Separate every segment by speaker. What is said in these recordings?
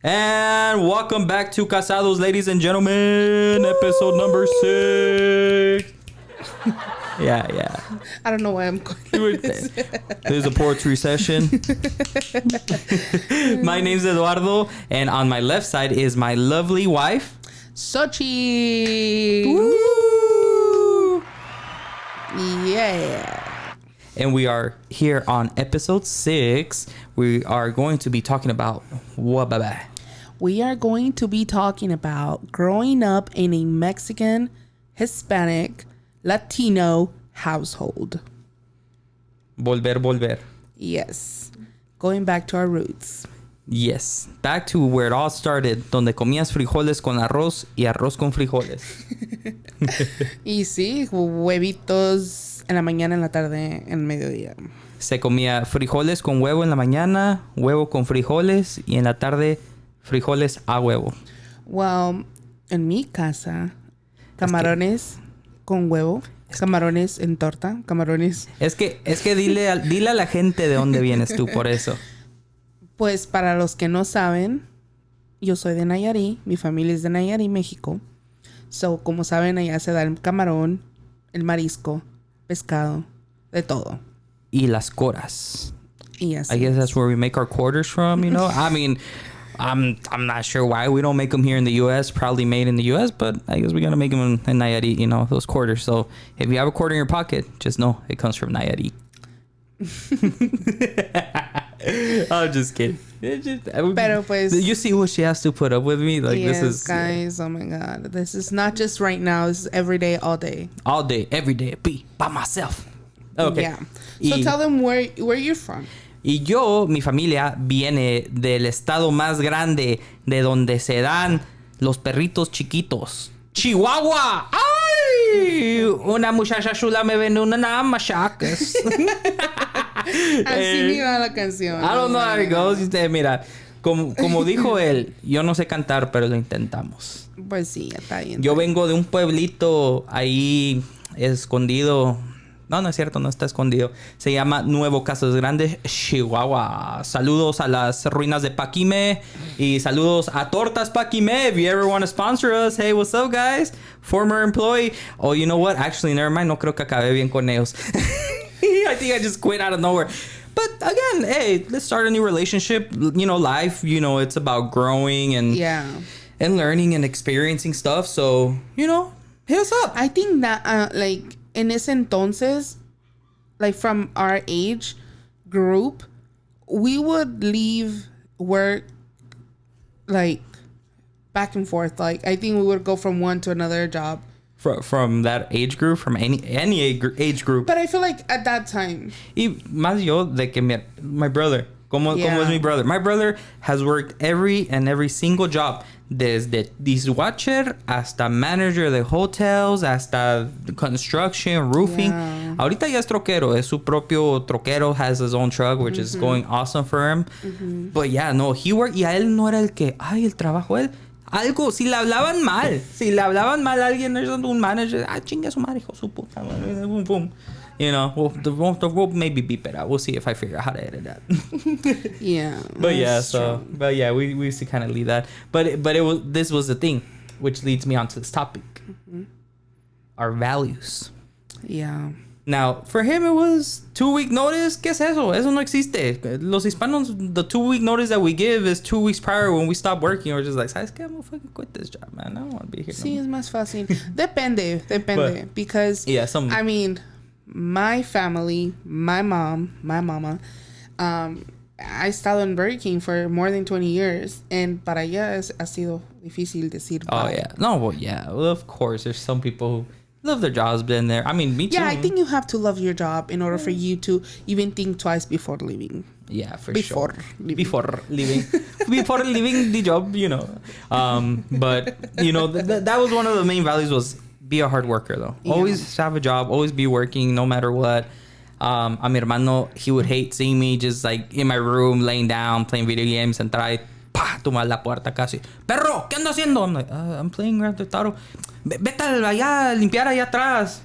Speaker 1: And welcome back to Casa-dos, ladies and gentlemen. Episode number 6. Yeah.
Speaker 2: I don't know why I'm going
Speaker 1: This is a poetry session. My name's Eduardo, and on my left side is my lovely wife,
Speaker 2: Sochi.
Speaker 1: Woo!
Speaker 2: Yeah.
Speaker 1: And we are here on episode 6. We are going to be talking about what?
Speaker 2: We are going to be talking about growing up in a Mexican, Hispanic, Latino household.
Speaker 1: Volver.
Speaker 2: Yes. Going back to our roots.
Speaker 1: Yes. Back to where it all started, donde comías frijoles con arroz y arroz con frijoles.
Speaker 2: Y sí, huevitos en la mañana, en la tarde, en el mediodía.
Speaker 1: Se comía frijoles con huevo en la mañana, huevo con frijoles y en la tarde frijoles a huevo.
Speaker 2: Well, en mi casa, camarones con huevo, camarones en torta, camarones.
Speaker 1: Es que dile a la gente de dónde vienes tú por eso.
Speaker 2: Pues para los que no saben, yo soy de Nayarit, mi familia es de Nayarit, México. So, como saben, allá se da el camarón, el marisco, pescado, de todo.
Speaker 1: Y las coras.
Speaker 2: Y así.
Speaker 1: I guess that's where we make our quarters from, you know? I mean, I'm not sure why we don't make them here in the U.S. Probably made in the U.S., but I guess we're going to make them in Nayarit, you know, those quarters. So if you have a quarter in your pocket, just know it comes from Nayarit. I'm just kidding.
Speaker 2: Pero pues,
Speaker 1: you see what she has to put up with me? Like,
Speaker 2: yes,
Speaker 1: this is...
Speaker 2: guys, oh my God. This is not just right now. This is every day, all day.
Speaker 1: All day, every day, be by myself. Okay.
Speaker 2: Yeah. So tell them where you're from.
Speaker 1: Y yo, mi familia, viene del estado más grande de donde se dan los perritos chiquitos. ¡Chihuahua! ¡Ay! Una muchacha chula me vende una machacas.
Speaker 2: Así ni va la canción.
Speaker 1: I don't know how it goes. Mira, como dijo él, yo no sé cantar, pero lo intentamos.
Speaker 2: Pues sí, ya está bien.
Speaker 1: Yo vengo de un pueblito ahí escondido. No es cierto, no está escondido. Se llama Nuevo Casas Grandes, Chihuahua. Saludos a las ruinas de Paquime. Y saludos a Tortas Paquime. If you ever want to sponsor us, hey, what's up, guys? Former employee. Oh, you know what? Actually, never mind. No creo que acabé bien con ellos. I think I just quit out of nowhere. But again, hey, let's start a new relationship. You know, life, you know, it's about growing and learning and experiencing stuff. So, you know, hit us up.
Speaker 2: I think that, en ese entonces, like from our age group, we would leave work like back and forth. Like, I think we would go from one to another job.
Speaker 1: From that age group, from any age group.
Speaker 2: But I feel like at that time.
Speaker 1: Y más yo de que my brother. ¿Cómo es mi brother? My brother has worked every single job. Desde dishwasher hasta manager de hotels, hasta construction, roofing. Yeah. Ahorita ya es troquero. Es su propio troquero. Has his own truck, which is going awesome for him. But yeah, no, he worked. Y a él no era el que, el trabajo, él. Algo, si le hablaban mal a alguien, un manager, chinga su madre, hijo su puta madre, boom, boom. You know, we'll maybe beep it out. We'll see if I figure out how to edit that.
Speaker 2: Yeah.
Speaker 1: But yeah, we used to kind of leave that. But this was the thing, which leads me on to this topic. Our values.
Speaker 2: Yeah.
Speaker 1: Now, for him, it was 2-week notice. ¿Qué es eso? Eso no existe. Los hispanos, the 2-week notice that we give is 2 weeks prior when we stop working. We're just like, ¿sabes qué? I'm going to fucking quit this job, man. I don't want to be here.
Speaker 2: Sí, es más fácil. Depende. But, because, I mean, my family, my mama, I estado en Burger King for more than 20 years. And para allá ha sido difícil decir bye.
Speaker 1: Oh, yeah. No, well, yeah. Well, of course, there's some people who love their jobs, been there. I mean, me too.
Speaker 2: Yeah, I think you have to love your job in order for you to even think twice before leaving.
Speaker 1: Yeah, sure. Before leaving the job, you know. But, you know, that was one of the main values was be a hard worker, though. Yeah. Always have a job. Always be working no matter what. A mi hermano, he would hate seeing me just like in my room, laying down, playing video games, and try tumbar la puerta casi. Perro, ¿qué ando haciendo? I'm like, I'm playing Grand Theft Auto. Vete allá a limpiar allá atrás.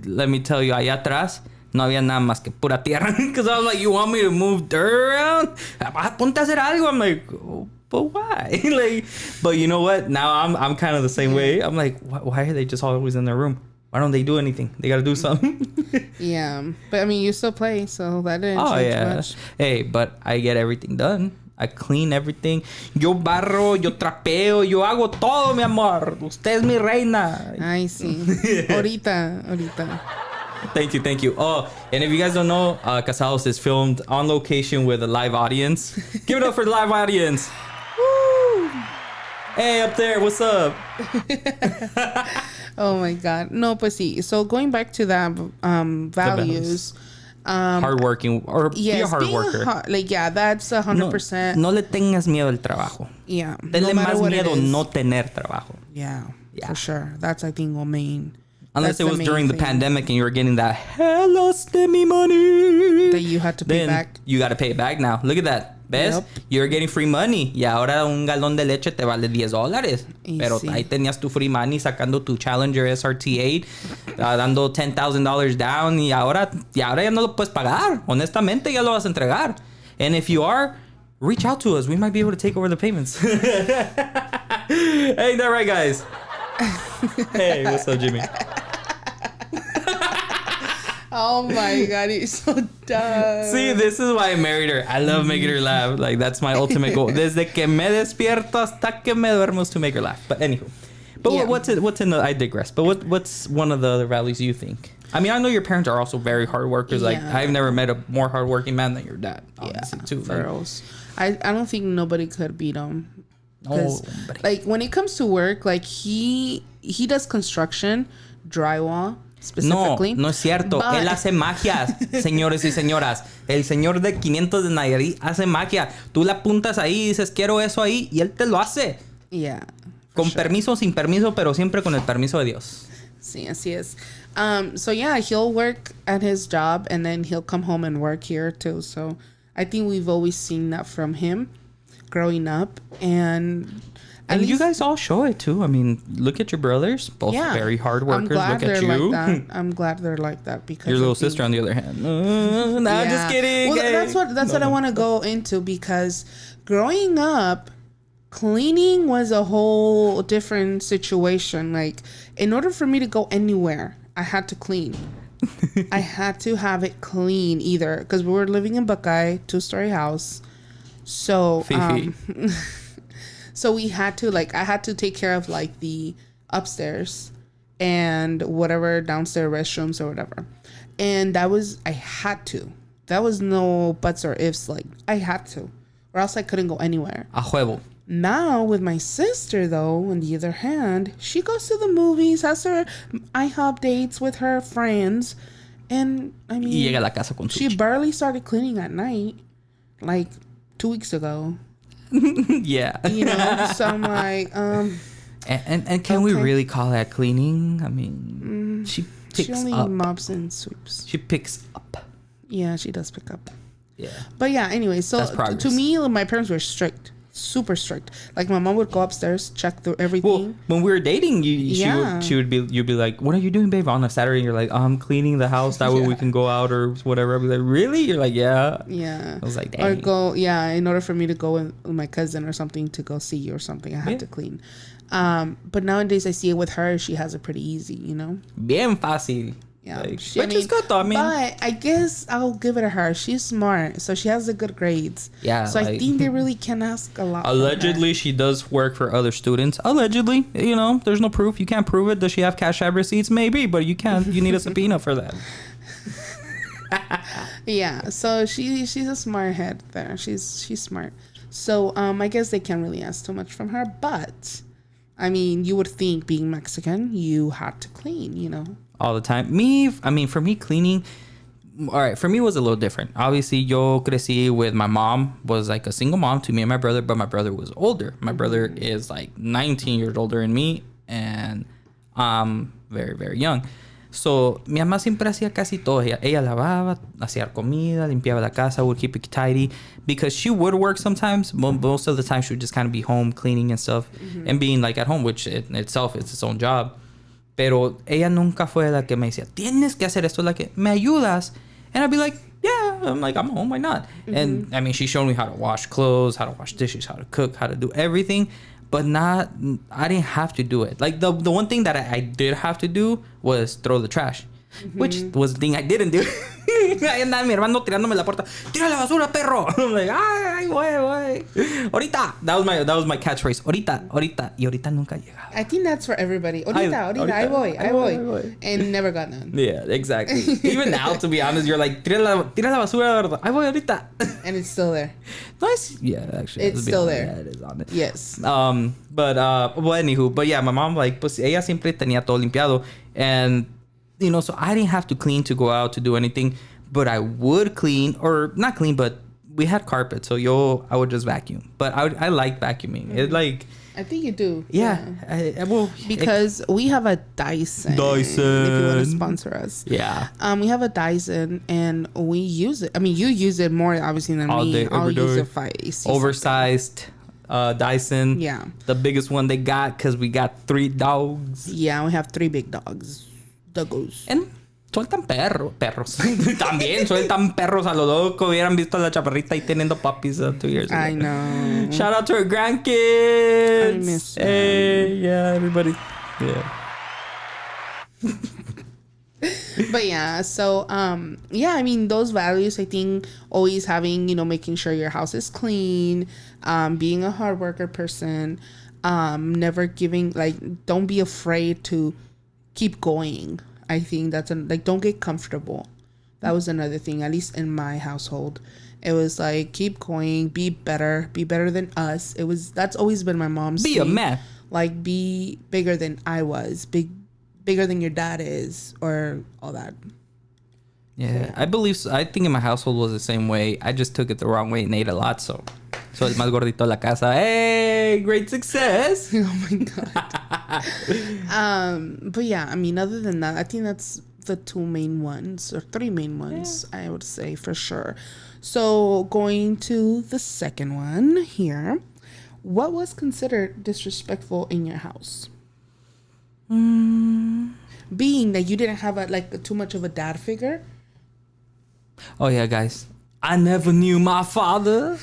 Speaker 1: Let me tell you, allá atrás no había nada más que pura tierra. Because I was like, you want me to move dirt around? Ponte a hacer algo. I'm like, but why? Like, but you know what? Now I'm kind of the same way. I'm like, why are they just always in their room? Why don't they do anything? They got to do something.
Speaker 2: Yeah. But I mean, you still play, so that didn't change much.
Speaker 1: Hey, but I get everything done. I clean everything. Yo barro, yo trapeo, yo hago todo, mi amor. Usted es mi reina.
Speaker 2: Ay, sí. Ahorita.
Speaker 1: Thank you. Oh, and if you guys don't know, Casados is filmed on location with a live audience. Give it up for the live audience. Woo! Hey, up there, what's up?
Speaker 2: Oh my God. No, pues sí. So going back to that values.
Speaker 1: Hardworking or be a hard worker.
Speaker 2: That's 100%.
Speaker 1: No le tengas miedo al trabajo.
Speaker 2: Yeah.
Speaker 1: Tenle más miedo no tener trabajo.
Speaker 2: Yeah, for sure. That's, I think, main.
Speaker 1: Unless it was during the pandemic and you were getting that hella STEMI money.
Speaker 2: That you had to pay back.
Speaker 1: You got to pay it back now. Look at that. ¿Ves? Yep. You're getting free money. Y ahora un galón de leche te vale $10. Pero ahí tenías tu free money sacando tu Challenger SRT8, dando $10,000 down. Y ahora ya no lo puedes pagar. Honestamente, ya lo vas a entregar. And if you are, reach out to us. We might be able to take over the payments. Ain't that right, guys? Hey, what's up, Jimmy?
Speaker 2: Oh my God, you're so dumb.
Speaker 1: See, this is why I married her. I love making her laugh. Like, that's my ultimate goal. Desde que me despierto hasta que me duermo to make her laugh. But anywho. But what's in the... I digress. But what's one of the other values you think? I mean, I know your parents are also very hard workers. Like, I've never met a more hardworking man than your dad. Honestly, too.
Speaker 2: Girls. I don't think nobody could beat him. Because, like, when it comes to work, like, he does construction, drywall, specifically.
Speaker 1: No es cierto. Él hace magias, señores y señoras. El señor de 500 de Nayarit hace magia. Tú le apuntas ahí y dices, quiero eso ahí, y él te lo hace.
Speaker 2: Yeah.
Speaker 1: Con permiso, sin permiso, pero siempre con el permiso de Dios.
Speaker 2: Sí, así es. So, yeah, he'll work at his job, and then he'll come home and work here, too. So, I think we've always seen that from him growing up. And
Speaker 1: you guys all show it too. I mean, look at your brothers, both very hard workers. Look at you.
Speaker 2: Like I'm glad they're like that because
Speaker 1: your little sister, on the other hand. I'm just kidding.
Speaker 2: Well, that's what I want to go into, because growing up, cleaning was a whole different situation. Like, in order for me to go anywhere, I had to clean. I had to have it clean, either because we were living in Buckeye, 2-story house. So, so we had to, like, I had to take care of, like, the upstairs and whatever downstairs restrooms or whatever. And I had to. That was no buts or ifs. Like, I had to, or else I couldn't go anywhere.
Speaker 1: A huevo.
Speaker 2: Now, with my sister, though, on the other hand, she goes to the movies, has her IHOP dates with her friends. And, I mean,
Speaker 1: llega a la casa con
Speaker 2: she barely started cleaning at night, like, 2 weeks ago.
Speaker 1: Yeah.
Speaker 2: You know, so I'm like,
Speaker 1: And can we really call that cleaning? I mean, she only up.
Speaker 2: Mops and sweeps.
Speaker 1: She picks up.
Speaker 2: Yeah, she does pick up.
Speaker 1: Yeah.
Speaker 2: But yeah, anyway, so to me, my parents were strict. Super strict. Like, my mom would go upstairs, check through everything. Well,
Speaker 1: when we were dating, you'd be like, what are you doing, babe, on a Saturday? And you're like, I'm cleaning the house, that way we can go out or whatever. I'd be like, really? You're like, yeah.
Speaker 2: I
Speaker 1: was like, dang.
Speaker 2: Or in order for me to go with my cousin or something to go see you or something, I had to clean. But nowadays I see it with her, she has it pretty easy, you know?
Speaker 1: Bien fácil.
Speaker 2: Yeah,
Speaker 1: which is good though. I mean,
Speaker 2: but I guess I'll give it to her. She's smart, so she has the good grades.
Speaker 1: Yeah,
Speaker 2: so I think they really can ask a lot.
Speaker 1: Allegedly, she does work for other students. Allegedly, you know, there's no proof. You can't prove it. Does she have cash app receipts? Maybe, but you can't. You need a subpoena for that.
Speaker 2: Yeah, so she's a smart head there. She's smart. So I guess they can't really ask too much from her. But I mean, you would think, being Mexican, you had to clean, you know.
Speaker 1: All the time. For me, cleaning, all right, for me, it was a little different. Obviously, yo crecí with my mom, was like a single mom to me and my brother, but my brother was older. My brother is like 19 years older than me, and very, very young. So, mi mamá siempre hacía casi todo. Ella lavaba, hacía comida, limpiaba la casa, would keep it tidy. Because she would work sometimes, but most of the time she would just kind of be home cleaning and stuff. And being like at home, which in itself is its own job. Pero ella nunca fue la que me decía, tienes que hacer esto, like, ¿me ayudas? And I'd be like, yeah, I'm like, I'm home. Why not? And I mean, she showed me how to wash clothes, how to wash dishes, how to cook, how to do everything. But I didn't have to do it. Like the one thing that I did have to do was throw the trash. Which was the thing I didn't do. Ahí andaba mi hermano tirándome la puerta. Tira la basura, perro. I'm like, ay, voy. Ahorita. That was my catchphrase. Ahorita. Y ahorita nunca llega.
Speaker 2: I think that's for everybody. Ahorita. Ahí voy. And never got done.
Speaker 1: Yeah, exactly. Even now, to be honest, you're like, tira la basura. Ahí voy ahorita.
Speaker 2: And it's still there.
Speaker 1: Nice. Yeah, actually.
Speaker 2: It's still there.
Speaker 1: Yeah, it is on it.
Speaker 2: Yes.
Speaker 1: But anywho. But yeah, my mom, like, pues ella siempre tenía todo limpiado. And, you know, so I didn't have to clean to go out to do anything. But I would clean, or not clean, but we had carpet. So I would just vacuum. But I like vacuuming. It like...
Speaker 2: I think you do.
Speaker 1: Yeah.
Speaker 2: Because we have a Dyson. If you want to sponsor us.
Speaker 1: Yeah.
Speaker 2: We have a Dyson and we use it. I mean, you use it more obviously than
Speaker 1: all
Speaker 2: me.
Speaker 1: Day,
Speaker 2: I'll use
Speaker 1: day.
Speaker 2: it if I see
Speaker 1: oversized Dyson.
Speaker 2: Yeah.
Speaker 1: The biggest one they got because we got 3 dogs.
Speaker 2: Yeah, we have 3 big dogs. Doggos.
Speaker 1: And sueltan perros. También sueltan perros a lo loco. Hubieran visto a la chaparrita ahí teniendo puppies 2 years ago.
Speaker 2: I know.
Speaker 1: Shout out to her grandkids.
Speaker 2: I miss them.
Speaker 1: Hey, yeah, everybody. Yeah.
Speaker 2: But yeah, so yeah, I mean, those values, I think always having, you know, making sure your house is clean, being a hard worker person, never giving, like, don't be afraid to keep going. I think that's like, don't get comfortable. That was another thing, at least in my household. It was like, keep going, be better than us. That's always been my mom's
Speaker 1: Be
Speaker 2: thing.
Speaker 1: a man.
Speaker 2: Like, be bigger than I was, bigger than your dad is, or all that.
Speaker 1: Yeah, I believe so. I think in my household was the same way. I just took it the wrong way and ate a lot, so el más gordito de la casa. Hey, great success.
Speaker 2: Oh my god. But yeah, I mean, other than that, I think that's the 2 main ones, or 3 main ones, yeah. I would say for sure. So going to the second one here, what was considered disrespectful in your house? Being that you didn't have too much of a dad figure.
Speaker 1: Oh yeah, guys. I never knew my father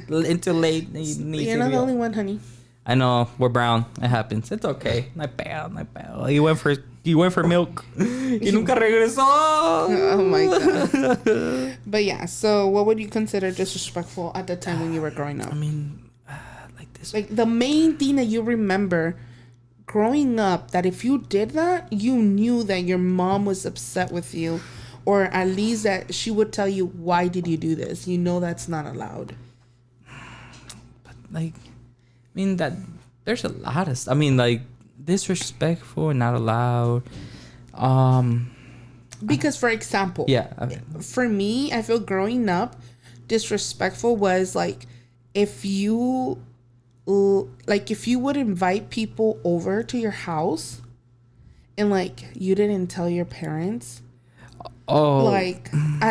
Speaker 1: until late.
Speaker 2: You're not the only one, honey.
Speaker 1: I know, we're brown. It happens. It's okay. Not bad. You went for milk. Y nunca regresó.
Speaker 2: Oh my god. But yeah, so what would you consider disrespectful at the time when you were growing up?
Speaker 1: I mean, like this.
Speaker 2: Like the main thing that you remember growing up, that if you did that, you knew that your mom was upset with you, or at least that she would tell you, why did you do this? You know that's not allowed.
Speaker 1: But like, I mean, that there's a lot of stuff. I mean, like, disrespectful, not allowed.
Speaker 2: Because, for example,
Speaker 1: yeah,
Speaker 2: for me, I feel growing up, disrespectful was like, if you would invite people over to your house and like you didn't tell your parents.
Speaker 1: Oh,
Speaker 2: like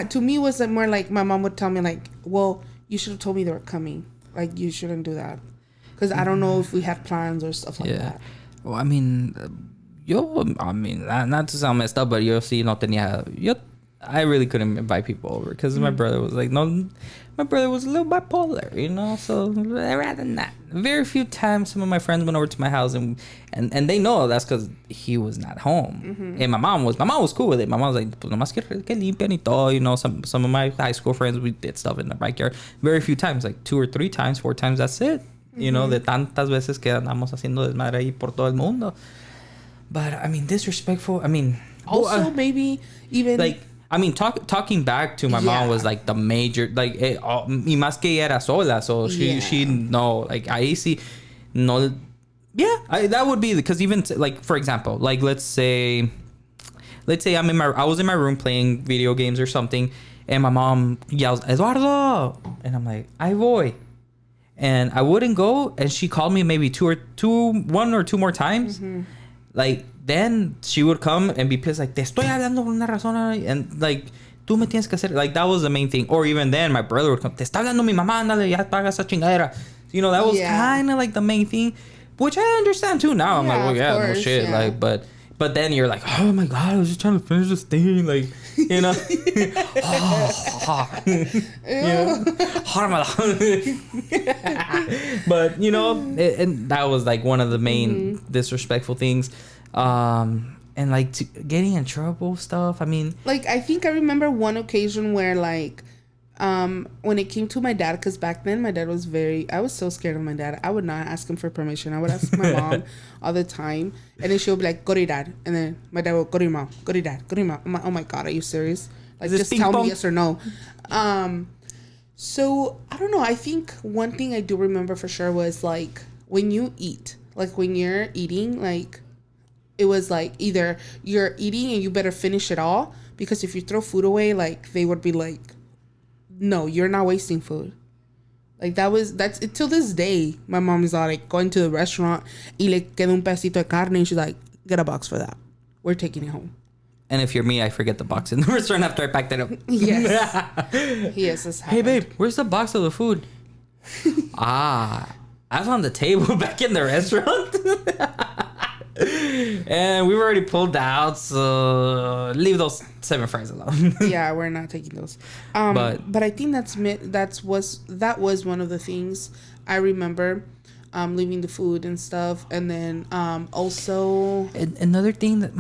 Speaker 2: to me was more like my mom would tell me like, well, you should have told me they were coming. Like, you shouldn't do that because I don't know if we had plans or stuff like that.
Speaker 1: Well, I mean, not to sound messed up, but I really couldn't invite people over because my brother was like, no. My brother was a little bipolar, you know, so rather than that. Very few times some of my friends went over to my house and they know that's because he was not home. And my mom was cool with it. My mom was like, pues nomás que limpian y todo, you know. Some of my high school friends, we did stuff in the backyard. Very few times, like 2 or 3 times, 4 times, that's it. You know, de tantas veces que andamos haciendo desmadre ahí por todo el mundo. But, I mean, disrespectful, I mean...
Speaker 2: Also, maybe even...
Speaker 1: Like... I mean, talking back to my mom was like the major, like, y más que ella era sola, so she no, like, ahí sí, no, yeah, that would be, because even, like, for example, like, let's say I was in my room playing video games or something, and my mom yells, Eduardo, and I'm like, ahí voy, and I wouldn't go, and she called me maybe 1 or 2 more times, like, then she would come and be pissed, like, te estoy hablando por una razón, and like, tú me tienes que hacer, like, that was the main thing. Or even then, my brother would come, te está hablando mi mamá, ándale, ya paga esa chingadera. You know, that was kind of like the main thing, which I understand too now. I'm like, well, no shit, like, but then you're like, oh my god, I was just trying to finish this thing, like, you know. But you know, and that was like one of the main disrespectful things. And like getting in trouble stuff. I mean,
Speaker 2: like I think I remember one occasion where like when it came to my dad, because back then my dad was I was so scared of my dad. I would not ask him for permission. I would ask my mom all the time, and then she would be like, go to your dad, and then my dad would go to your mom, go to your dad, go to your mom. I'm like, oh my god, are you serious? Like, just tell me yes or no. So I don't know, I think one thing I do remember for sure was like when you eat, like when you're eating, like it was like either you're eating and you better finish it all, because if you throw food away, like they would be like, no, you're not wasting food. Like that's till this day. My mom is like going to the restaurant y le queda un pedacito de carne, and she's like, get a box for that. We're taking it home.
Speaker 1: And if you're me, I forget the box in the restaurant after I packed it up.
Speaker 2: Yes. Yes, this happened.
Speaker 1: Hey babe, where's the box of the food? I was on the table back in the restaurant. And we've already pulled out, so leave those 7 fries alone.
Speaker 2: Yeah, we're not taking those. But I think that was one of the things I remember, leaving the food and stuff. And then also
Speaker 1: another thing that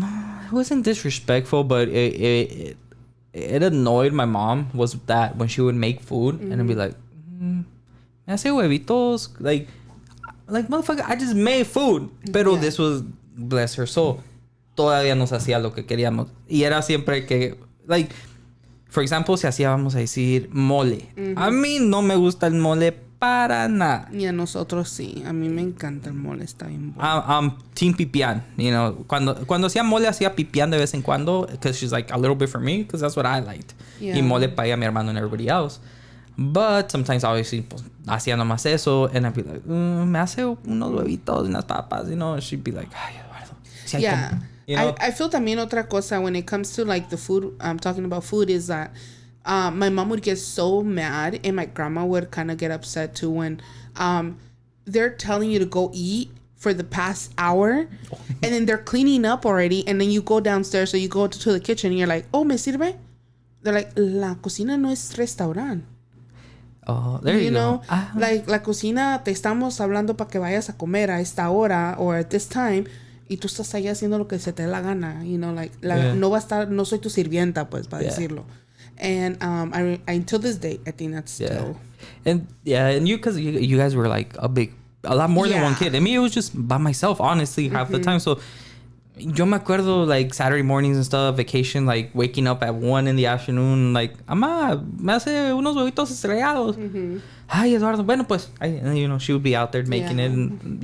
Speaker 1: wasn't disrespectful, but it annoyed my mom, was that when she would make food and I'd be like, me hace huevitos, like motherfucker, I just made food. Pero this was, bless her soul, todavía nos hacía lo que queríamos. Y era siempre que, like, for example, si hacía, vamos a decir, mole. A mí no me gusta el mole para nada.
Speaker 2: Y a nosotros sí. A mí me encanta el mole, está bien bueno.
Speaker 1: I'm team pipián, you know. Cuando hacía mole, hacía pipián de vez en cuando, because she's like a little bit for me, because that's what I liked.
Speaker 2: Yeah.
Speaker 1: Y mole para ella, mi hermano, and everybody else. But sometimes, obviously, pues, hacía nomás eso, and I'd be like, me hace unos huevitos y unas papas, you know. And she'd be like, ay, Eduardo. Si
Speaker 2: yeah.
Speaker 1: You know?
Speaker 2: I feel también otra cosa when it comes to like the food, I'm talking about food, is that my mom would get so mad, and my grandma would kind of get upset too when they're telling you to go eat for the past hour and then they're cleaning up already, and then you go downstairs, so you go to the kitchen and you're like, oh, ¿me sirve? They're like, la cocina no es restaurante.
Speaker 1: Oh, there you
Speaker 2: know,
Speaker 1: go.
Speaker 2: Like, la cocina, te estamos hablando para que vayas a comer a esta hora or at this time, y tú estás ahí haciendo lo que se te dé la gana, you know, like, no va a estar, no soy tu sirvienta, pues, para decirlo. And I until this day, I think that's still.
Speaker 1: And you, because you guys were like a lot more than one kid. I mean, it was just by myself, honestly, half the time. So yo me acuerdo, like, Saturday mornings and stuff, vacation, like, waking up at 1 in the afternoon, like, Ama, me hace unos huevitos estrellados. Ay, Eduardo, bueno, pues, you know, she would be out there making it, and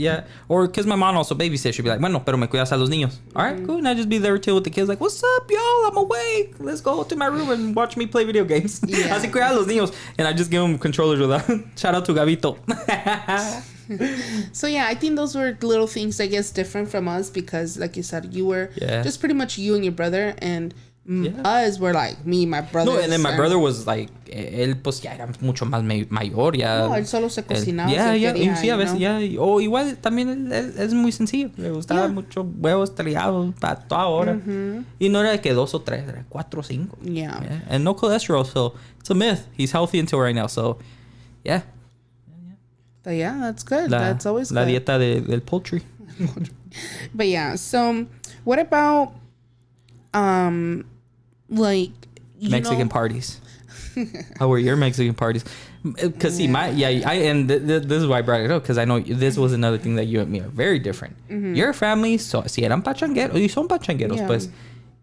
Speaker 1: or, because my mom also babysits, she'd be like, bueno, pero me cuidas a los niños. All right, cool. And I'd just be there chill with the kids, like, what's up, y'all? I'm awake. Let's go to my room and watch me play video games. Así cuida a los niños. And I just give them controllers with that. Shout out to Gabito.
Speaker 2: So yeah, I think those were little things, I guess, different from us, because like you said, you were just pretty much you and your brother, and us were like me, my brother.
Speaker 1: No, and then my brother was like, él pues ya era mucho más mayor, ya.
Speaker 2: No, él solo se cocinaba.
Speaker 1: Sí, a veces, o igual también él es muy sencillo, le gustaba mucho huevos estrellados para toda hora. Y no era de que 2 o 3, era 4 o 5. And no cholesterol, so it's a myth. He's healthy until right now, so yeah.
Speaker 2: But yeah, that's good. That's always good.
Speaker 1: La dieta del poultry.
Speaker 2: But yeah, so what about like
Speaker 1: Mexican parties? How were your Mexican parties? Because see, this is why I brought it up, because I know this was another thing that you and me are very different. Your family, so si eran pachangueros, y son pachangueros, pues,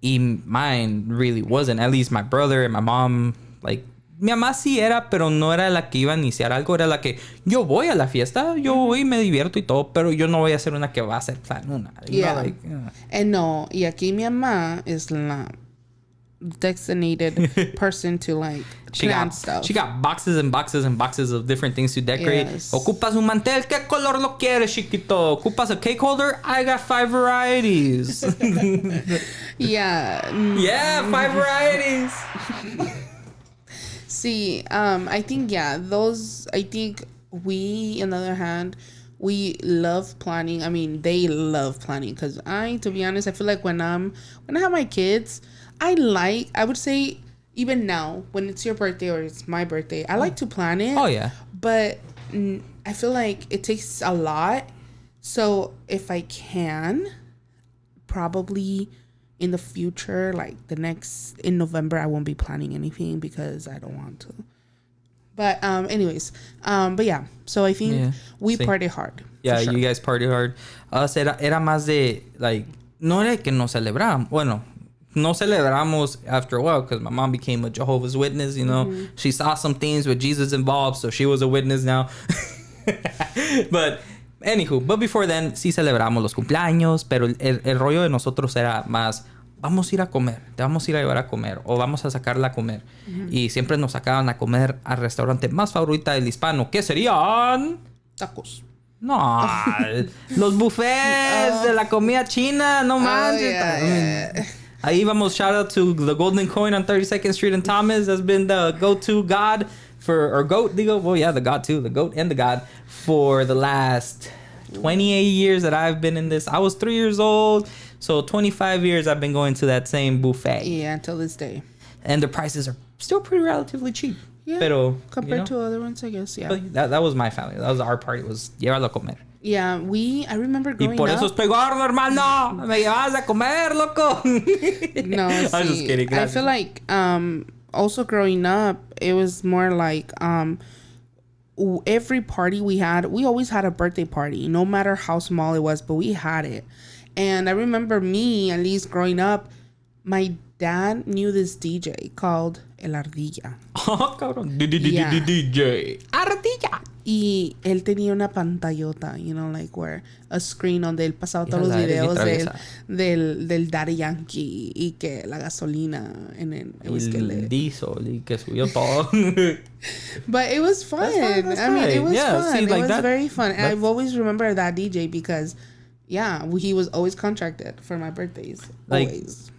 Speaker 1: y mine really wasn't. At least my brother and my mom, like, mi mamá sí era, pero no era la que iba a iniciar algo. Era la que yo voy a la fiesta, yo voy y me divierto y todo, pero yo no voy a ser una que va a ser planuna.
Speaker 2: And no, y aquí mi mamá is la designated person to like plan stuff.
Speaker 1: She got boxes and boxes and boxes of different things to decorate. Ocupas un mantel, ¿qué color lo quieres, chiquito? Ocupas a cake holder? I got 5 varieties.
Speaker 2: Yeah,
Speaker 1: 5 varieties.
Speaker 2: See, I think I think we, on the other hand, we love planning. I mean, they love planning, because to be honest, I feel like when I have my kids, I would say, even now, when it's your birthday or it's my birthday, I like to plan it.
Speaker 1: Oh, yeah.
Speaker 2: But I feel like it takes a lot. So if I can, probably in the future, like in November, I won't be planning anything because I don't want to. But anyways, but yeah. So I think we party hard.
Speaker 1: Yeah,
Speaker 2: sure.
Speaker 1: You guys party hard. Us era más de, like, no era que no celebramos. Bueno, no celebramos after a while because my mom became a Jehovah's Witness, you know. Mm-hmm. She saw some things with Jesus involved, so she was a witness now. But anywho, but before then, sí celebramos los cumpleaños, pero el rollo de nosotros era más, vamos a ir a comer, te vamos a ir a llevar a comer, o vamos a sacarla a comer. Uh-huh. Y siempre nos sacaban a comer al restaurante más favorita del hispano, que serían...
Speaker 2: Tacos.
Speaker 1: No, los buffets de la comida china, no manches. Yeah. Ahí vamos, shout out to the Golden Coin on 32nd Street in Thomas. Has been the go-to god or goat, digo. Well, yeah, the god too, the goat and the god for the last 28 years that I've been in this. I was 3 years old, so 25 years I've been going to that same buffet.
Speaker 2: Yeah, until this day.
Speaker 1: And the prices are still pretty relatively cheap.
Speaker 2: Yeah,
Speaker 1: pero,
Speaker 2: compared to other ones, I guess, yeah.
Speaker 1: But that was my family. That was our party, was llevarlo a comer.
Speaker 2: Yeah, I remember growing up...
Speaker 1: Y por eso estoy gordo, hermano. Me llevas a comer, loco.
Speaker 2: No, see, I'm just kidding. I feel like also growing up, it was more like every party we had, we always had a birthday party, no matter how small it was, but we had it. And I remember me, at least growing up, my dad knew this DJ called El Ardilla.
Speaker 1: Oh, cabrón. DJ. Ardilla.
Speaker 2: Y él tenía una pantallota, you know, like where a screen donde él pasaba todos los videos del Daddy Yankee y que la gasolina en
Speaker 1: el diesel y que subió todo.
Speaker 2: But it was fun.
Speaker 1: That's
Speaker 2: I mean, it was fun.
Speaker 1: See, like
Speaker 2: it was very fun. And I've always remembered that DJ because, yeah, he was always contracted for my birthdays.
Speaker 1: Like,
Speaker 2: always.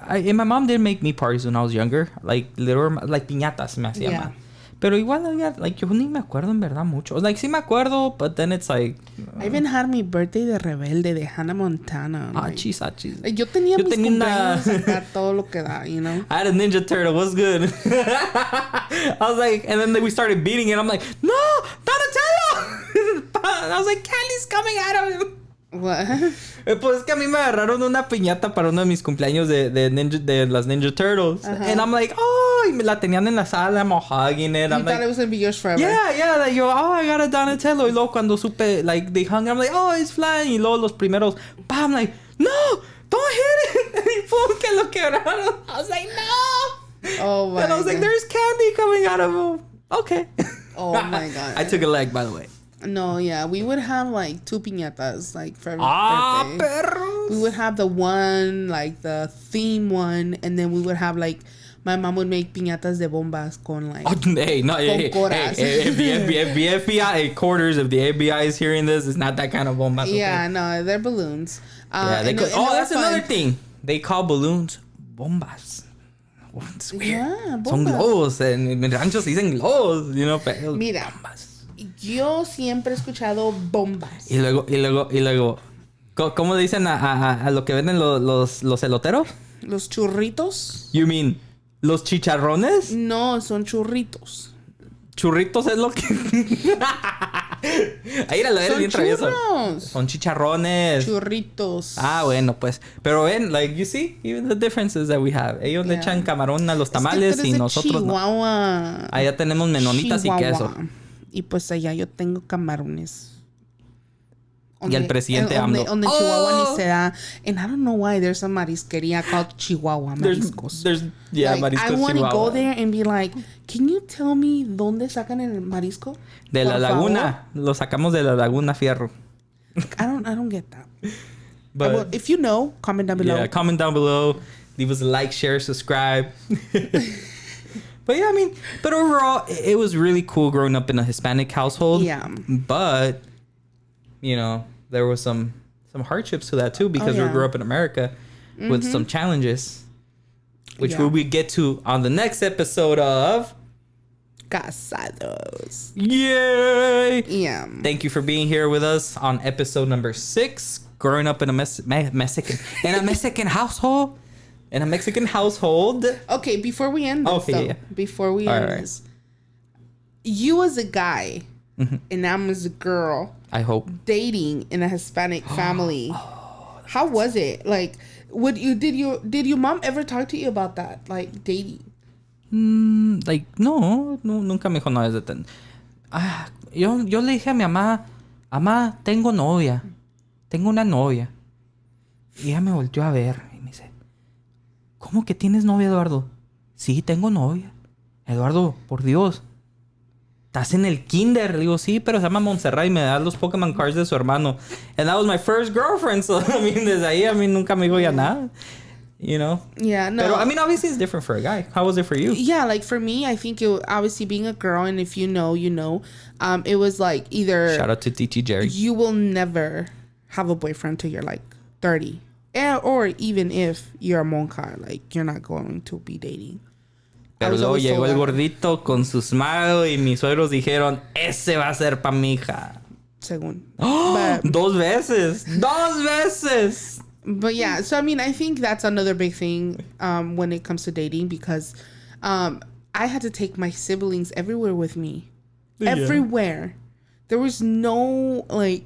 Speaker 1: And my mom did make me parties when I was younger. Like, piñatas me hacía mal. Pero igual, like, yo ni me acuerdo en verdad mucho. Like, sí me acuerdo, but then it's like...
Speaker 2: I even had my birthday de Rebelde de Hannah Montana.
Speaker 1: Achis.
Speaker 2: Like, yo tenía mis cumpleaños sacar todo lo que da, you know?
Speaker 1: I had a Ninja Turtle. What's good? I was like... And then we started beating it. I'm like, no! Donatello! I was like, candy's coming out of him.
Speaker 2: What?
Speaker 1: Pues es que a mí me agarraron una piñata para uno de mis cumpleaños de las Ninja Turtles. Uh-huh. And I'm like, oh, y me la tenían en la sala, I'm all hugging it.
Speaker 2: You thought it was gonna be yours forever.
Speaker 1: Yeah, like, yo, I got a Donatello. Y luego cuando supe, like, they hung, I'm like, oh, it's flying. Y luego los primeros, I'm like, no, don't hit it. Y pum, que lo quebraron. I was like, no.
Speaker 2: Oh my God.
Speaker 1: And I was like, there's candy coming out of him. Okay.
Speaker 2: Oh my God.
Speaker 1: I took a leg, by the way.
Speaker 2: No, yeah, we would have like 2 piñatas, like for every birthday.
Speaker 1: Perros.
Speaker 2: We would have the one, like the theme one, and then we would have like my mom would make piñatas de bombas con like.
Speaker 1: Oh, hey, no, hey, if the FBI quarters, if the FBI is hearing this, it's not that kind of bombas.
Speaker 2: Yeah, okay? No, they're balloons.
Speaker 1: Yeah, that's another thing. They call balloons bombas. Oh, it's weird.
Speaker 2: Yeah, bombas.
Speaker 1: Son globos, en ranchos dicen globos, you know.
Speaker 2: Mira. Bombas. Yo siempre he escuchado bombas.
Speaker 1: Y luego, ¿cómo le dicen a lo que venden los eloteros?
Speaker 2: ¿Los churritos?
Speaker 1: You mean, ¿los chicharrones?
Speaker 2: No, son churritos.
Speaker 1: Churritos es lo que... Ahí era lo de bien travieso. Son chicharrones.
Speaker 2: Churritos.
Speaker 1: Ah, bueno, pues. Pero ven, like, you see, even the differences that we have. Ellos le echan camarón a los tamales y nosotros
Speaker 2: Chihuahua.
Speaker 1: No. Allá tenemos menonitas y queso.
Speaker 2: Y pues allá yo tengo camarones.
Speaker 1: Y el presidente
Speaker 2: donde Chihuahua ni se da. And I don't know why there's a marisquería called Chihuahua Mariscos.
Speaker 1: Mariscos
Speaker 2: I want to
Speaker 1: Chihuahua.
Speaker 2: go there and be like, can you tell me dónde sacan el marisco?
Speaker 1: De la laguna. Lo sacamos de la laguna Fierro.
Speaker 2: I don't get that.
Speaker 1: But
Speaker 2: if you know, comment down below.
Speaker 1: Yeah, comment down below. Leave us a like, share, subscribe. But yeah, I mean, but overall, it was really cool growing up in a Hispanic household.
Speaker 2: Yeah.
Speaker 1: But, you know, there was some hardships to that too because we grew up in America with some challenges, which we will get to on the next episode of
Speaker 2: Casa-dos.
Speaker 1: Yay!
Speaker 2: Yeah.
Speaker 1: Thank you for being here with us on episode number 6. Growing up in a Mexican household. in a Mexican household.
Speaker 2: Okay, before we end this, before we end this, you as a guy and I'm as a girl,
Speaker 1: I hope,
Speaker 2: dating in a Hispanic family. How was it? Like, did your mom ever talk to you about that, like dating?
Speaker 1: Like, no, nunca me dijo nada de eso. Yo le dije a mi mamá, tengo novia. Tengo una novia. Y ella me volteó a ver y me dice, ¿cómo que tienes novia, Eduardo? Sí, tengo novia. Eduardo, por Dios, ¿estás en el kinder? Le digo, sí, pero se llama Montserrat y me da los Pokémon cards de su hermano. And that was my first girlfriend. So, I mean, desde ahí, nunca me dijo ya nada. You know?
Speaker 2: Yeah, no.
Speaker 1: Pero, I mean, obviously it's different for a guy. How was it for you?
Speaker 2: Yeah, like for me, I think obviously being a girl, and if you know, you know, it was like either...
Speaker 1: Shout out to TT Jerry.
Speaker 2: You will never have a boyfriend till you're like 30. Or even if you're a monja, like you're not going to be dating.
Speaker 1: Pero luego llegó el gordito con su smile y mis suegros dijeron, ese va a ser pa' mi hija.
Speaker 2: Según.
Speaker 1: But, ¡Dos veces!
Speaker 2: But yeah, so I mean, I think that's another big thing when it comes to dating, because I had to take my siblings everywhere with me. Yeah. Everywhere. There was no, like,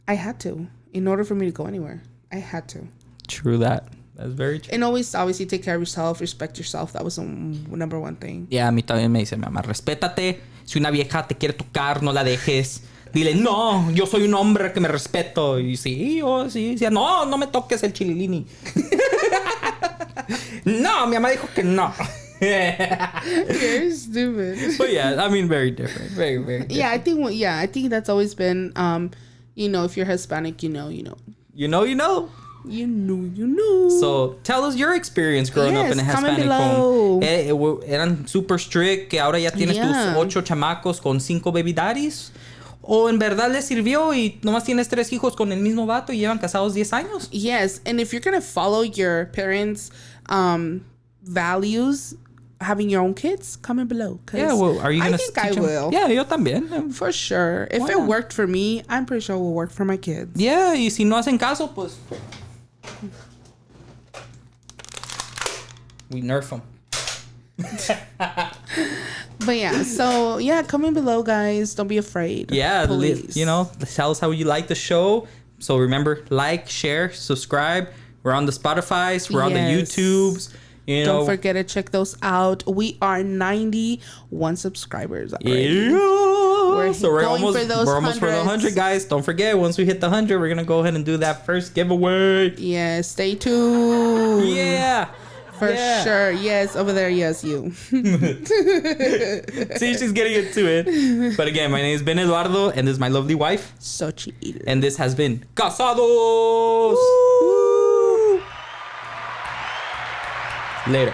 Speaker 2: I had to. In order for me to go anywhere, I had to.
Speaker 1: True that. That's very true.
Speaker 2: And always, obviously, take care of yourself, respect yourself. That was the number one thing.
Speaker 1: Yeah, a mí también me dice mi mamá, respétate. Si una vieja te quiere tocar, no la dejes. Dile, no, yo soy un hombre que me respeto. Y sí, decía, no me toques el chililini. No, mi mamá dijo que no.
Speaker 2: You're stupid.
Speaker 1: But yeah, I mean, very different. Very, very different.
Speaker 2: Yeah, I think that's always been, you know, if you're Hispanic, you know.
Speaker 1: You know. So, tell us your experience growing up in a Hispanic home. ¿Eran super strict que ahora ya tienes tus 8 chamacos con 5 baby daddies? ¿O en verdad les sirvió y nomás tienes 3 hijos con el mismo vato y llevan casados 10 años?
Speaker 2: Yes, and if you're going to follow your parents' values, having your own kids, comment below.
Speaker 1: Yeah, well, are you going to teach them?
Speaker 2: I think I will.
Speaker 1: Yeah, yo también.
Speaker 2: For sure. If it worked for me, I'm pretty sure it will work for my kids.
Speaker 1: Yeah, y si no hacen caso, pues... We nerf them.
Speaker 2: But yeah, so yeah, comment below, guys. Don't be afraid.
Speaker 1: Yeah, you know, tell us how you like the show. So remember, like, share, subscribe. We're on the Spotifys. We're on the YouTubes. You know,
Speaker 2: don't forget to check those out. We are 91 subscribers already.
Speaker 1: Yeah. We're almost for the 100, guys. Don't forget, once we hit the 100, we're gonna go ahead and do that first giveaway.
Speaker 2: Yeah, stay tuned.
Speaker 1: Yeah.
Speaker 2: For sure. Yes, over there. Yes, you.
Speaker 1: See, she's getting into it. But again, my name is Ben Eduardo, and this is my lovely wife,
Speaker 2: Xochitl.
Speaker 1: And this has been Casa-dos. Later.